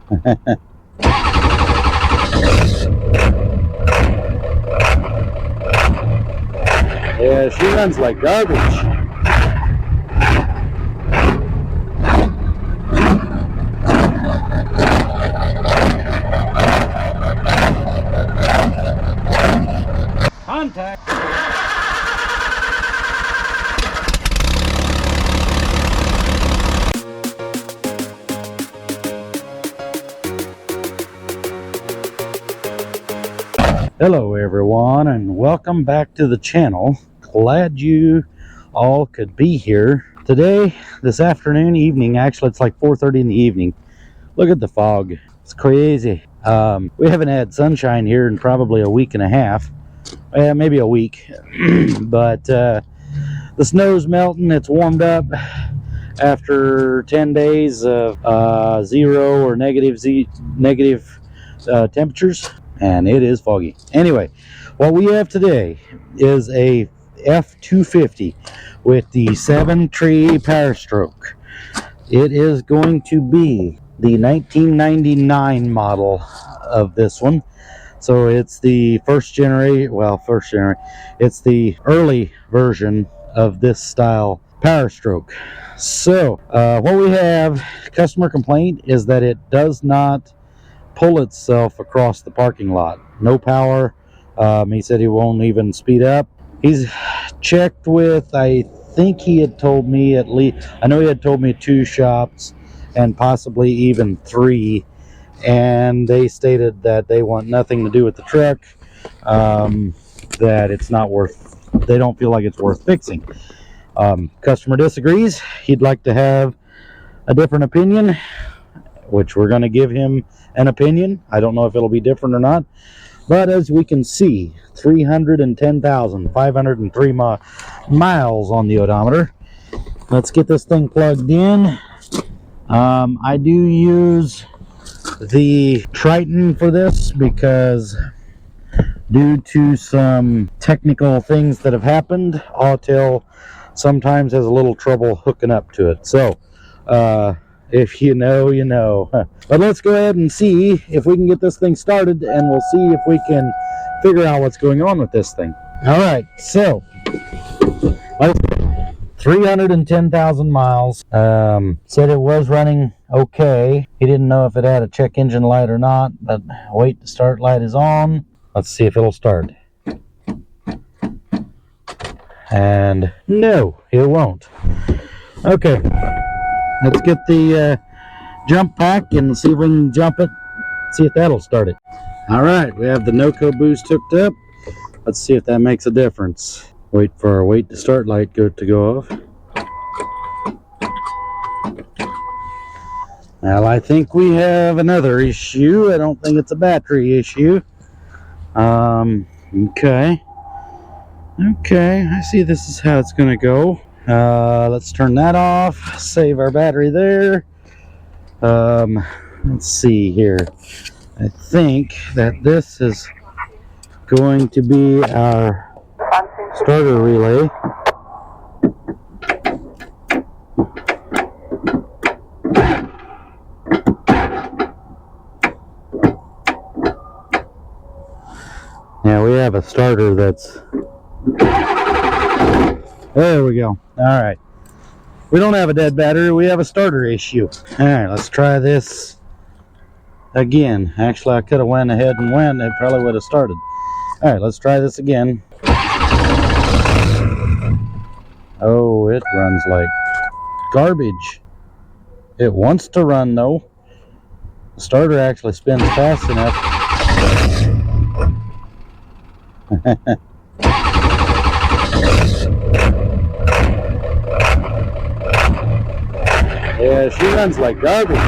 Yeah, she runs like garbage. Contact. Hello everyone, and welcome back to the channel. Glad you all could be here today, this afternoon, evening. Actually, it's like 4:30 in the evening. Look at the fog. It's crazy. We haven't had sunshine here in probably a week and a half. Maybe a week. But the snow's melting. It's warmed up after 10 days of 0 or negative temperatures. And it is foggy. Anyway, what we have today is a F-250 with the 7-tree Powerstroke. It is going to be the 1999 model of this one. So it's the first generation, it's the early version of this style Powerstroke. So what we have, customer complaint, is that it does not pull itself across the parking lot. No power. He said he won't even speed up. He's checked with, I think he had told me at least, I know he had told me 2 shops and possibly even 3, and they stated that they want nothing to do with the truck, that it's not worth, they don't feel like it's worth fixing. Customer disagrees. He'd like to have a different opinion, which we're going to give him an opinion. I don't know if it'll be different or not, but as we can see, 310,503 miles on the odometer. Let's get this thing plugged in. I do use the Triton for this because due to some technical things that have happened, Autel sometimes has a little trouble hooking up to it. So if you know, you know. But let's go ahead and see if we can get this thing started, and we'll see if we can figure out what's going on with this thing. All right, so 310,000 miles. Said it was running okay. He didn't know if it had a check engine light or not, but wait to start light is on. Let's see if it'll start. And no, it won't. Okay. Let's get the jump pack and see if we can jump it, see if that'll start it. All right, we have the NOCO boost hooked up. Let's see if that makes a difference. Wait for our wait to start light to go off. Well, I think we have another issue. I don't think it's a battery issue. Okay, I see this is how it's going to go. Let's turn that off, save our battery there. Let's see here. I think that this is going to be our starter relay. Yeah, we have a starter that's... There we go. All right. We don't have a dead battery. We have a starter issue. All right, let's try this again. Actually, I could have went ahead and went. It probably would have started. All right, let's try this again. Oh, it runs like garbage. It wants to run, though. The starter actually spins fast enough. Yeah, she runs like garbage.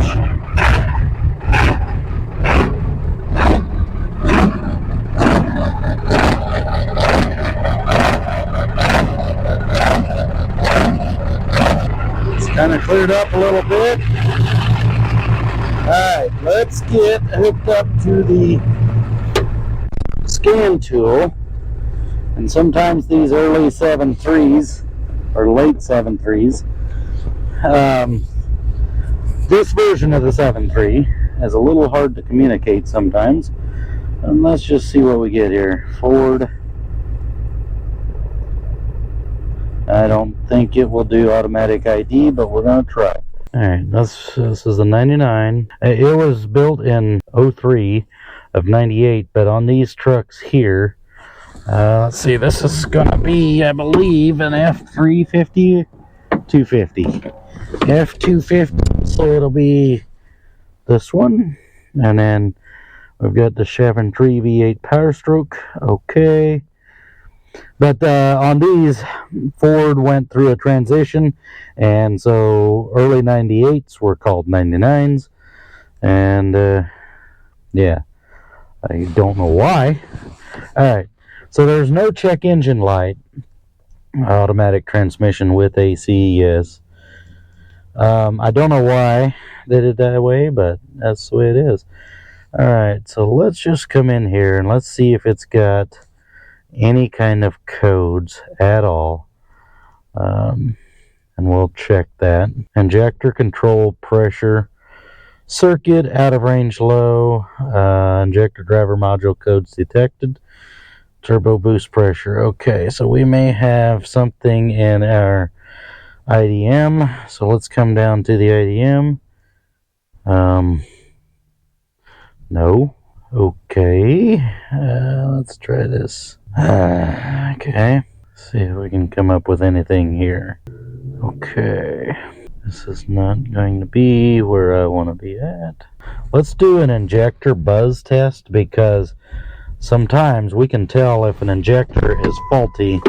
It's kind of cleared up a little bit. Alright, let's get hooked up to the scan tool. And sometimes these early 7.3s or late 7.3s, this version of the 7.3 is a little hard to communicate sometimes. And let's just see what we get here. Ford. I don't think it will do automatic ID, but we're going to try. Alright, this is a 99. It was built in 03 of 98, but on these trucks here, let's see, this is going to be, I believe, an F-350, 250. F-250, so it'll be this one. And then we've got the Chevron 3 V8 Powerstroke. Okay. But on these, Ford went through a transition, and so early 98s were called 99s. And yeah, I don't know why. Alright, so there's no check engine light. Automatic transmission with AC, yes. I don't know why they did that way, but that's the way it is. Alright, so let's just come in here and let's see if it's got any kind of codes at all. And we'll check that. Injector control pressure, circuit out of range low, injector driver module codes detected, turbo boost pressure. Okay, so we may have something in our IDM. So let's come down to the IDM. No. Okay, let's try this. Okay, let's see if we can come up with anything here. Okay, this is not going to be where I want to be at. Let's do an injector buzz test, because sometimes we can tell if an injector is faulty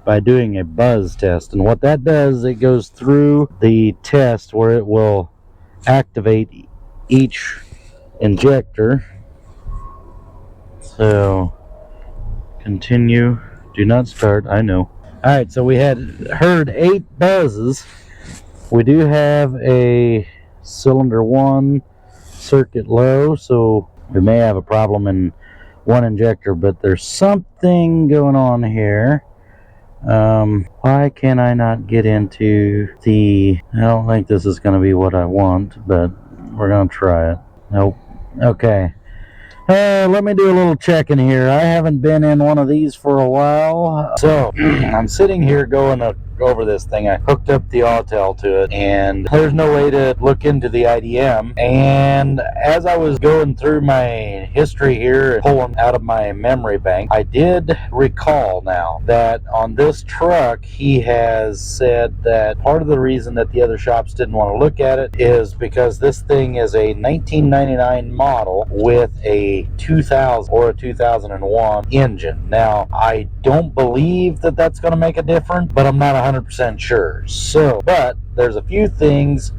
by doing a buzz test. And what that does, it goes through the test where it will activate each injector. So continue, do not start, I know. Alright, so we had heard 8 buzzes. We do have a cylinder 1 circuit low, so we may have a problem in one injector, but there's something going on here. Why can I not get into the... I don't think this is going to be what I want, but we're going to try it. Nope. Okay. Let me do a little checking here. I haven't been in one of these for a while. So, I'm sitting here going over this thing. I hooked up the Autel to it, and there's no way to look into the IDM. And as I was going through my history here, pulling out of my memory bank, I did recall now that on this truck, he has said that part of the reason that the other shops didn't want to look at it is because this thing is a 1999 model with a 2000 or a 2001 engine. Now, I don't believe that that's going to make a difference, but I'm not 100% sure. So, but there's a few things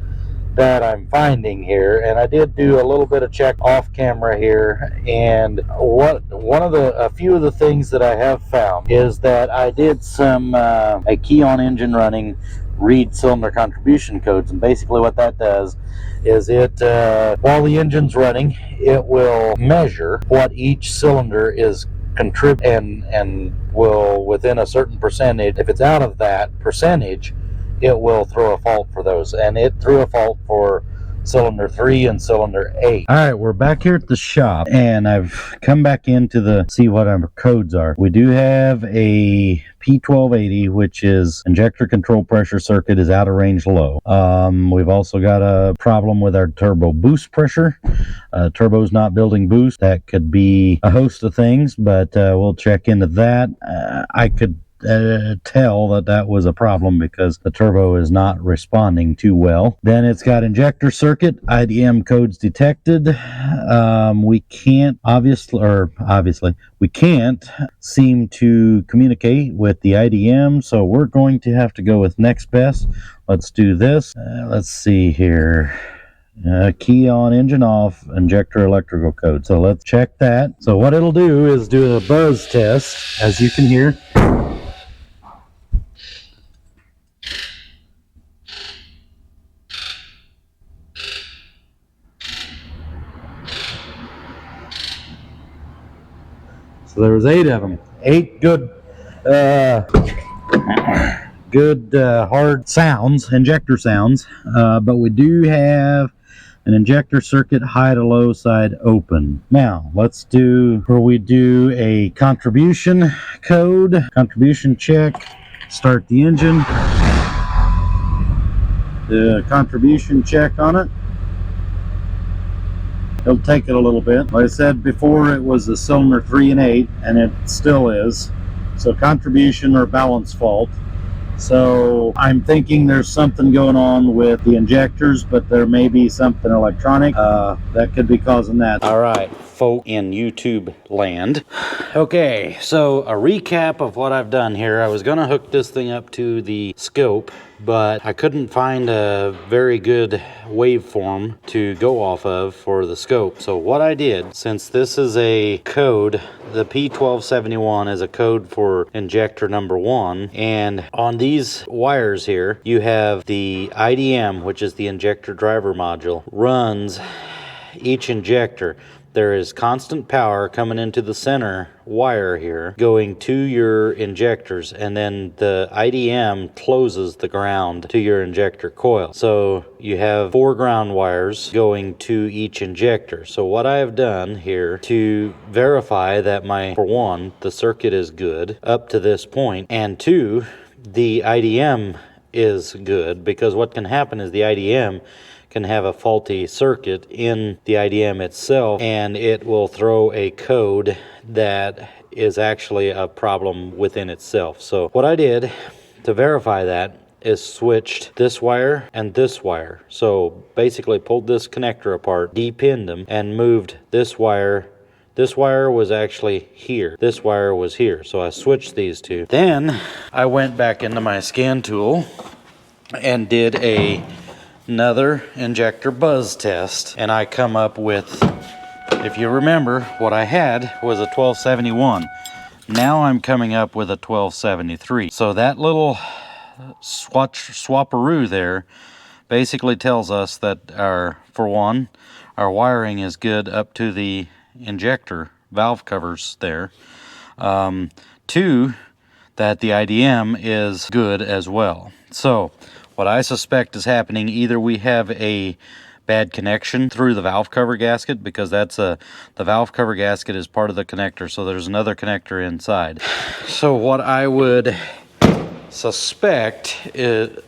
that I'm finding here, and I did do a little bit of check off camera here, and a few of the things that I have found is that I did some a key on engine running, read cylinder contribution codes, and basically what that does is it while the engine's running, it will measure what each cylinder is contribute and will, within a certain percentage, if it's out of that percentage, it will throw a fault for those, and it threw a fault for cylinder 3 and cylinder 8. Alright, we're back here at the shop, and I've come back in to see what our codes are. We do have a P1280, which is injector control pressure circuit is out of range low. We've also got a problem with our turbo boost pressure. Turbo's not building boost. That could be a host of things, but we'll check into that. I could tell that was a problem because the turbo is not responding too well. Then it's got injector circuit, IDM codes detected. We can't obviously we can't seem to communicate with the IDM, so we're going to have to go with next best. Let's do this. Let's see here. Key on, engine off, injector electrical code. So let's check that. So what it'll do is do a buzz test, as you can hear. So there was 8 of them. 8 good hard sounds, injector sounds. But we do have An injector circuit, high to low side open. Now let's do where we do a contribution code, contribution check, start the engine, the contribution check on it. It'll take it a little bit. Like I said before, it was a cylinder 3 and 8, and it still is. So contribution or balance fault. So I'm thinking there's something going on with the injectors, but there may be something electronic that could be causing that. All right, folk in YouTube land. Okay, so a recap of what I've done here. I was gonna hook this thing up to the scope, but I couldn't find a very good waveform to go off of for the scope. So what I did, since this is a code, the P1271 is a code for injector number 1, and on these wires here, you have the IDM, which is the injector driver module, runs each injector. There is constant power coming into the center wire here going to your injectors, and then the IDM closes the ground to your injector coil. So you have 4 ground wires going to each injector. So what I have done here to verify that for one, the circuit is good up to this point, and 2, the IDM is good, because what can happen is the IDM can have a faulty circuit in the IDM itself, and it will throw a code that is actually a problem within itself. So what I did to verify that is switched this wire and this wire. So basically pulled this connector apart, depinned them, and moved this wire. This wire was actually here. This wire was here. So I switched these two. Then I went back into my scan tool and did another injector buzz test, and I come up with, if you remember, what I had was a 1271. Now I'm coming up with a 1273. So that little swapperoo there basically tells us that for one, our wiring is good up to the injector valve covers there. 2, that the IDM is good as well. So what I suspect is happening, either we have a bad connection through the valve cover gasket, because the valve cover gasket is part of the connector, so there's another connector inside. So what I would suspect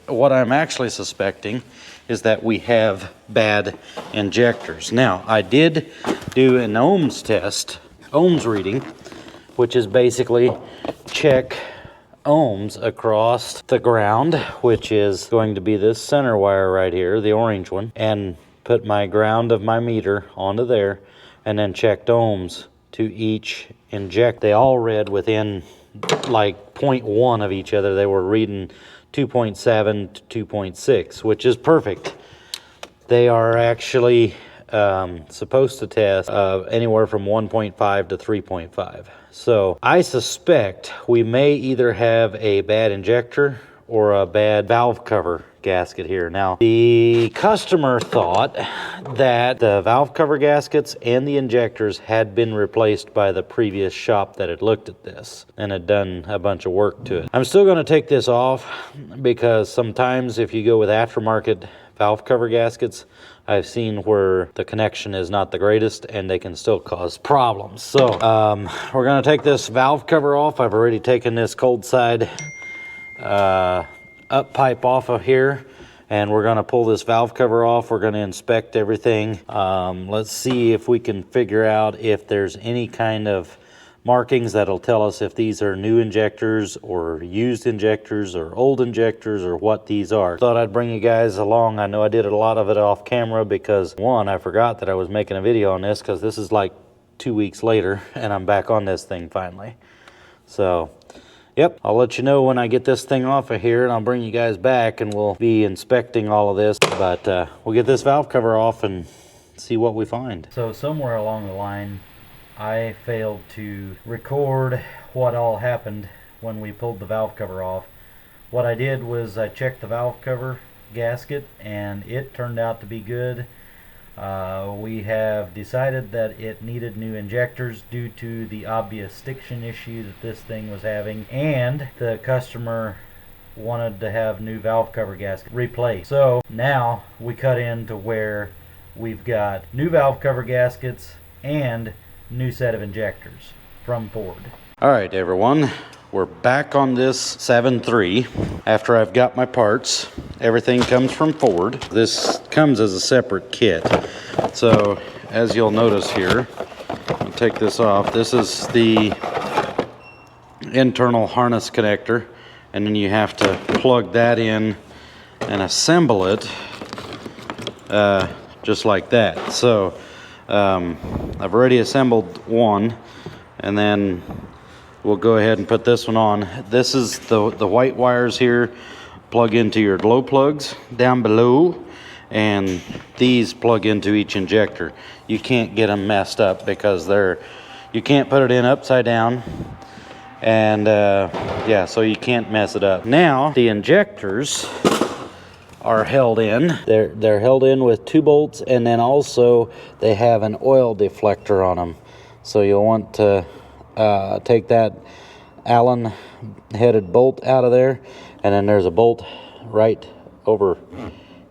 what I'm actually suspecting is that we have bad injectors. Now, I did do an ohms test, ohms reading, which is basically check ohms across the ground, which is going to be this center wire right here, the orange one, and put my ground of my meter onto there, and then checked ohms to each inject. They all read within like 0.1 of each other. They were reading 2.7 to 2.6, which is perfect. They are actually supposed to test anywhere from 1.5 to 3.5. So I suspect we may either have a bad injector or a bad valve cover gasket here. Now, the customer thought that the valve cover gaskets and the injectors had been replaced by the previous shop that had looked at this and had done a bunch of work to it. I'm still going to take this off, because sometimes if you go with aftermarket valve cover gaskets, I've seen where the connection is not the greatest and they can still cause problems. So we're going to take this valve cover off. I've already taken this cold side up pipe off of here, and we're going to pull this valve cover off. We're going to inspect everything. Let's see if we can figure out if there's any kind of markings that'll tell us if these are new injectors or used injectors or old injectors or what these are. Thought I'd bring you guys along. I know I did a lot of it off camera because, one, I forgot that I was making a video on this, because this is like 2 weeks later and I'm back on this thing finally. So yep, I'll let you know when I get this thing off of here, and I'll bring you guys back and we'll be inspecting all of this. But we'll get this valve cover off and see what we find. So somewhere along the line, I failed to record what all happened when we pulled the valve cover off. What I did was I checked the valve cover gasket and it turned out to be good. We have decided that it needed new injectors due to the obvious stiction issue that this thing was having, and the customer wanted to have new valve cover gasket replaced. So now we cut into where we've got new valve cover gaskets and new set of injectors from Ford. All right, everyone, we're back on this 7.3 after I've got my parts. Everything comes from Ford. This comes as a separate kit. So as you'll notice here, I'll take this off. This is the internal harness connector, and then you have to plug that in and assemble it just like that. So I've already assembled one, and then we'll go ahead and put this one on. This is the white wires here plug into your glow plugs down below, and these plug into each injector. You can't get them messed up because you can't put it in upside down, and yeah, so you can't mess it up. Now the injectors are held in. They're held in with 2 bolts, and then also they have an oil deflector on them. So you'll want to take that Allen headed bolt out of there, and then there's a bolt right over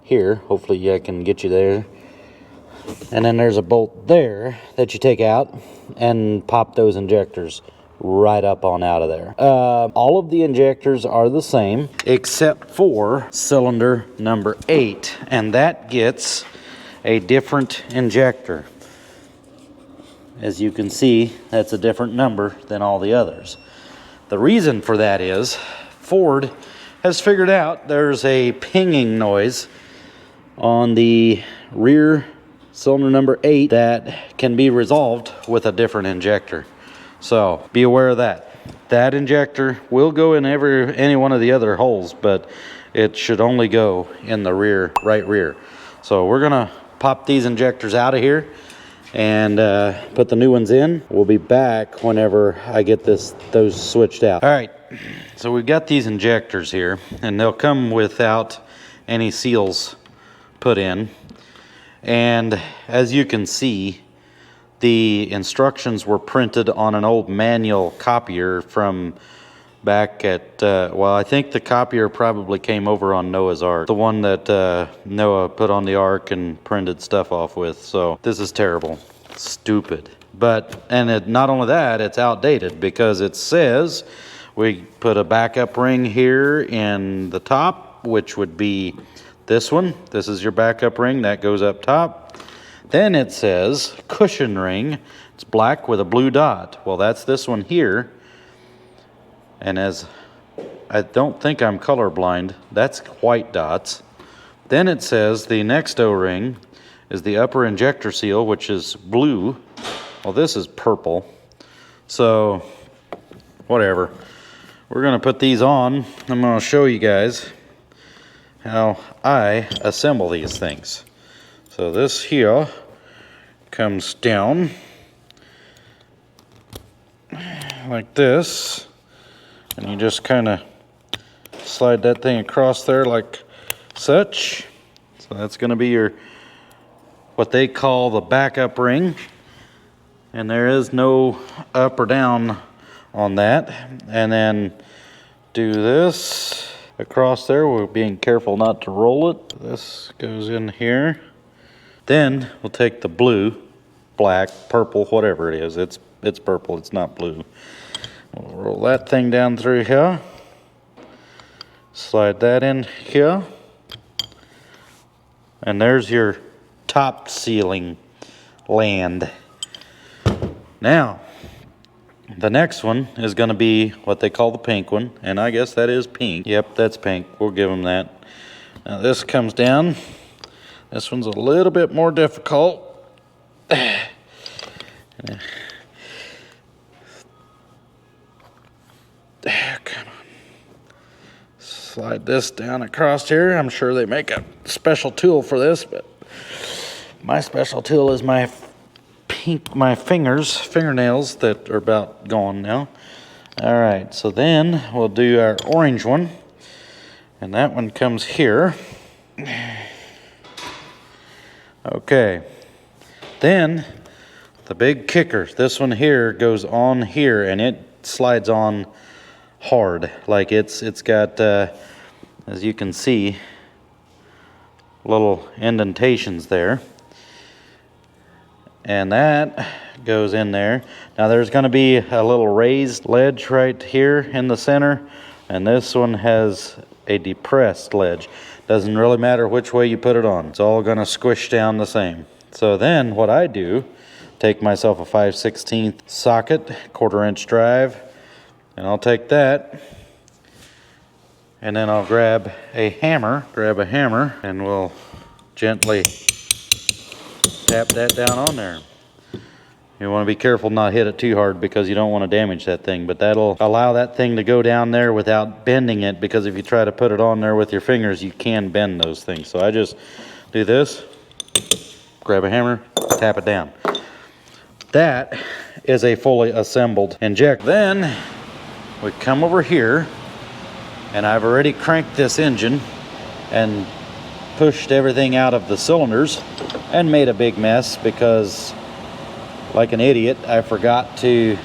here. Hopefully I can get you there. And then there's a bolt there that you take out and pop those injectors right up on out of there. All of the injectors are the same except for cylinder number 8, and that gets a different injector. As you can see, that's a different number than all the others. The reason for that is Ford has figured out there's a pinging noise on the rear cylinder number 8 that can be resolved with a different injector. So be aware of that. That injector will go in any one of the other holes, but it should only go in the right rear. So we're gonna pop these injectors out of here and put the new ones in. We'll be back whenever I get those switched out. All right, so we've got these injectors here, and they'll come without any seals put in. And as you can see, the instructions were printed on an old manual copier from back at, well, I think the copier probably came over on Noah's Ark, the one that Noah put on the Ark and printed stuff off with. So this is terrible, stupid. But, and not only that, it's outdated because it says we put a backup ring here in the top, which would be this one. This is your backup ring that goes up top. Then it says cushion ring. It's black with a blue dot. Well, that's this one here. And as I don't think I'm colorblind, that's white dots. Then it says the next O-ring is the upper injector seal, which is blue. Well, this is purple. So, whatever. We're going to put these on. I'm going to show you guys how I assemble these things. So this here comes down like this, and you just kind of slide that thing across there like such. So that's going to be your, what they call the backup ring, and there is no up or down on that. And then do this across there. We're being careful not to roll it. This goes in here. Then we'll take the blue, black, purple, whatever it is. It's purple, it's not blue. We'll roll that thing down through here. Slide that in here. And there's your top sealing land. Now, the next one is going to be what they call the pink one. And I guess that is pink. Yep, that's pink. We'll give them that. Now this comes down. This one's a little bit more difficult. Come on. Slide this down across here. I'm sure they make a special tool for this, but my special tool is my fingernails that are about gone now. All right, so then we'll do our orange one, and that one comes here. Okay, then the big kicker, this one here goes on here, and it slides on hard. Like it's got, as you can see, little indentations there. And that goes in there. Now there's going to be a little raised ledge right here in the center, and this one has a depressed ledge. Doesn't really matter which way you put it on. It's all going to squish down the same. So then what I do, take myself a 5/16 socket, 1/4 inch drive, and I'll take that, and then I'll grab a hammer, and we'll gently tap that down on there. You want to be careful not hit it too hard because you don't want to damage that thing, but that'll allow that thing to go down there without bending it, because if you try to put it on there with your fingers, you can bend those things. So I just do this, grab a hammer, tap it down. That is a fully assembled injector. Then we come over here, and I've already cranked this engine and pushed everything out of the cylinders and made a big mess because, like an idiot, I forgot to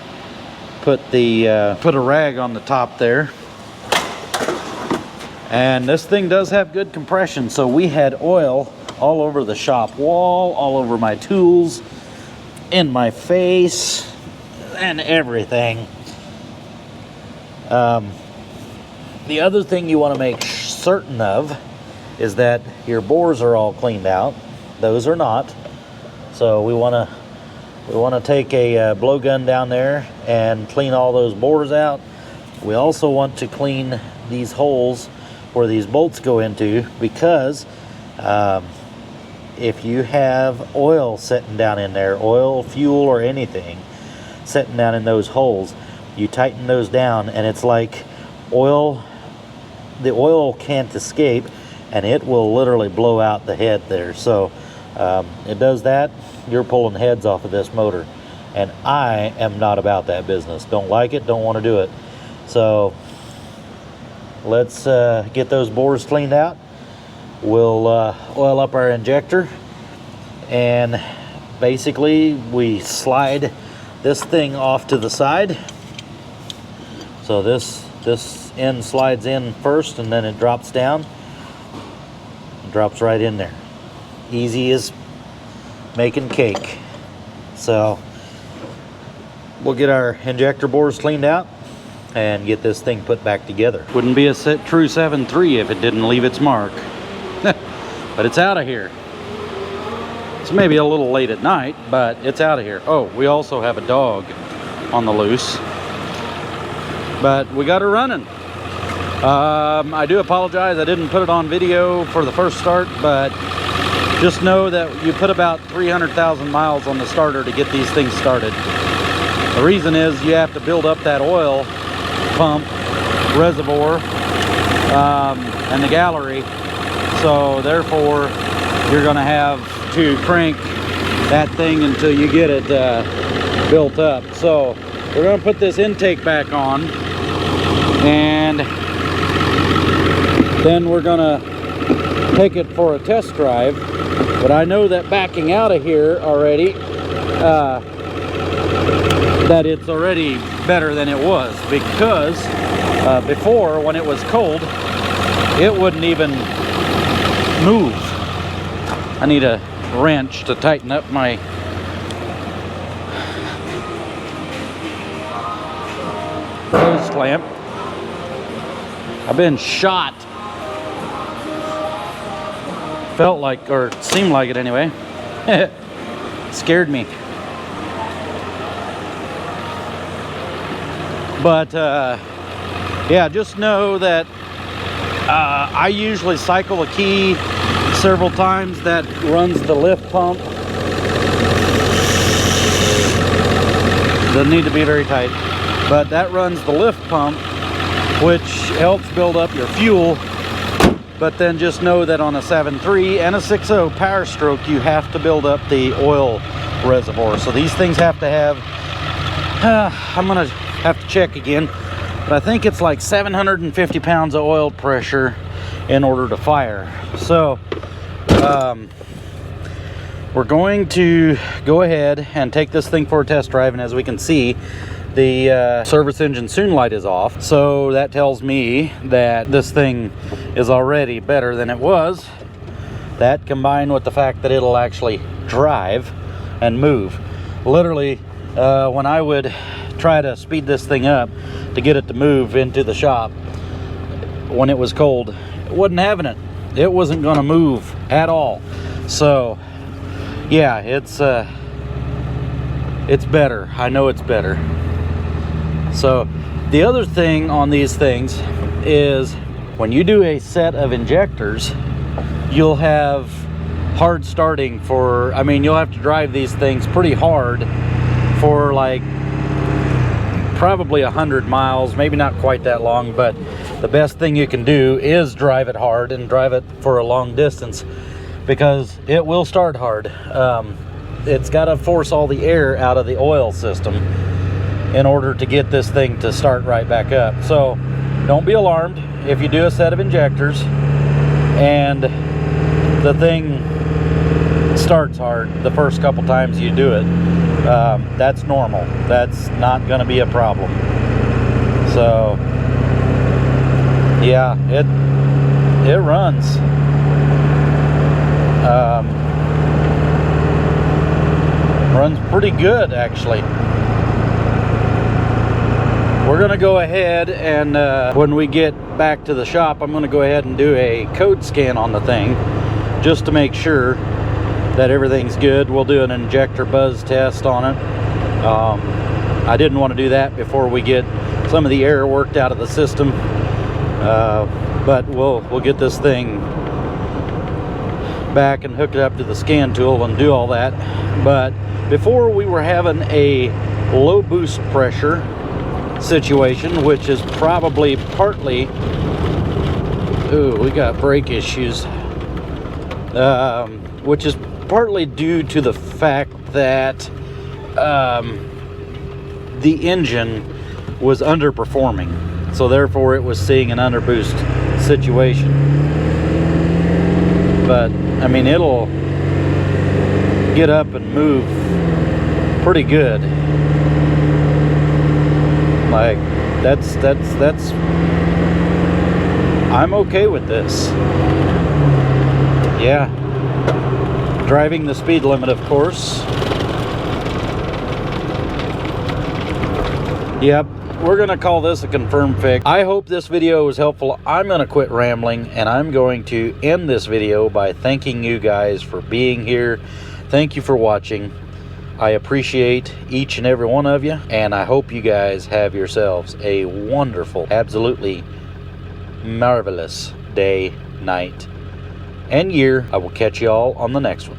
put a rag on the top there. And this thing does have good compression, so we had oil all over the shop wall, all over my tools, in my face, and everything. The other thing you want to make certain of is that your bores are all cleaned out. Those are not. So we want to take a blowgun down there and clean all those bores out. We also want to clean these holes where these bolts go into, because if you have oil sitting down in there, oil, fuel, or anything sitting down in those holes, you tighten those down and it's like oil, the oil can't escape, and it will literally blow out the head there. So it does that, you're pulling heads off of this motor, and I am not about that business. Don't like it, don't want to do it. So let's get those bores cleaned out. We'll oil up our injector, and basically we slide this thing off to the side. So this end slides in first, and then it drops down. It drops right in there. Easy as making cake. So we'll get our injector bores cleaned out and get this thing put back together. Wouldn't be a true 7.3 if it didn't leave its mark. But it's out of here. It's maybe a little late at night, but it's out of here. Oh, we also have a dog on the loose, but we got her running. I do apologize, I didn't put it on video for the first start, but just know that you put about 300,000 miles on the starter to get these things started. The reason is you have to build up that oil pump reservoir and the gallery, so therefore you're going to have to crank that thing until you get it built up. So we're going to put this intake back on, and then we're going to take it for a test drive. But I know that backing out of here already, that it's already better than it was, because before, when it was cold, it wouldn't even move. I need a wrench to tighten up my hose clamp. I've been shot. Felt like, or seemed like it anyway. Scared me. But yeah, just know that I usually cycle a key several times that runs the lift pump. Doesn't need to be very tight, but that runs the lift pump, which helps build up your fuel. But then just know that on a 7.3 and a 6.0 Powerstroke, you have to build up the oil reservoir. So these things have to have, I'm gonna have to check again, but I think it's like 750 pounds of oil pressure in order to fire. So we're going to go ahead and take this thing for a test drive, and as we can see, the service engine soon light is off, so that tells me that this thing is already better than it was. That, combined with the fact that it'll actually drive, and move. Literally, when I would try to speed this thing up to get it to move into the shop when it was cold, it wasn't having it. It wasn't going to move at all. So yeah, it's better. I know it's better. So the other thing on these things is when you do a set of injectors, you'll have hard starting for, I mean, you'll have to drive these things pretty hard for like probably 100 miles, maybe not quite that long, but the best thing you can do is drive it hard and drive it for a long distance, because it will start hard. It's got to force all the air out of the oil system in order to get this thing to start right back up. So don't be alarmed if you do a set of injectors and the thing starts hard the first couple times you do it. That's normal. That's not going to be a problem. So yeah, it runs. Runs pretty good, actually. We're gonna go ahead and when we get back to the shop, I'm gonna go ahead and do a code scan on the thing just to make sure that everything's good. We'll do an injector buzz test on it. I didn't want to do that before we get some of the air worked out of the system, but we'll get this thing back and hook it up to the scan tool and do all that. But before, we were having a low boost pressure situation, which is probably partly, ooh, we got brake issues, which is partly due to the fact that the engine was underperforming, so therefore it was seeing an underboost situation. But I mean, it'll get up and move pretty good. Like that's I'm okay with this. Yeah, driving the speed limit, of course. Yep, we're gonna call this a confirmed fix. I hope this video was helpful. I'm gonna quit rambling and I'm going to end this video by thanking you guys for being here. Thank you for watching. I appreciate each and every one of you, and I hope you guys have yourselves a wonderful, absolutely marvelous day, night, and year. I will catch you all on the next one.